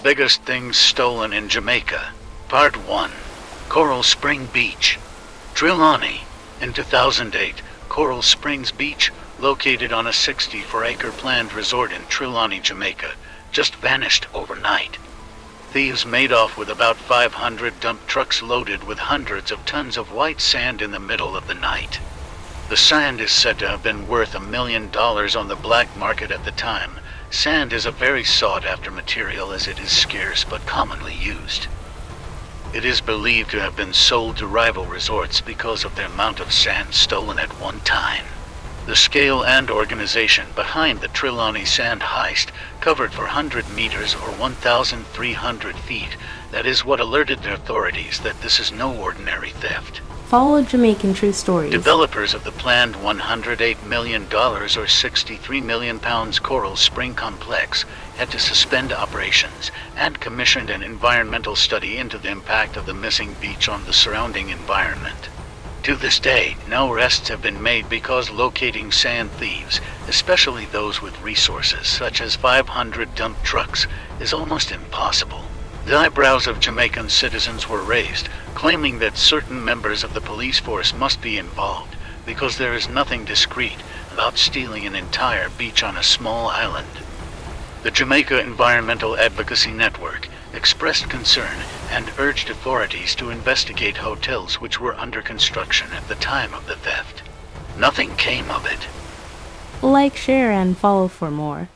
Biggest things stolen in Jamaica. Part 1. Coral Spring Beach. Trelawney. In 2008, Coral Springs Beach, located on a 64-acre planned resort in Trelawney, Jamaica, just vanished overnight. Thieves made off with about 500 dump trucks loaded with hundreds of tons of white sand in the middle of the night. The sand is said to have been worth $1 million on the black market at the time. Sand is a very sought-after material as it is scarce but commonly used. It is believed to have been sold to rival resorts because of the amount of sand stolen at one time. The scale and organization behind the Trelawney sand heist covered for 100 meters or 1,300 feet. That is what alerted the authorities that this is no ordinary theft. Follow Jamaican True Stories. Developers of the planned $108 million or 63 million pounds Coral Spring complex had to suspend operations and commissioned an environmental study into the impact of the missing beach on the surrounding environment. To this day, no arrests have been made because locating sand thieves, especially those with resources such as 500 dump trucks, is almost impossible. The eyebrows of Jamaican citizens were raised, claiming that certain members of the police force must be involved because there is nothing discreet about stealing an entire beach on a small island. The Jamaica Environmental Advocacy Network expressed concern and urged authorities to investigate hotels which were under construction at the time of the theft. Nothing came of it. Like, share, and follow for more.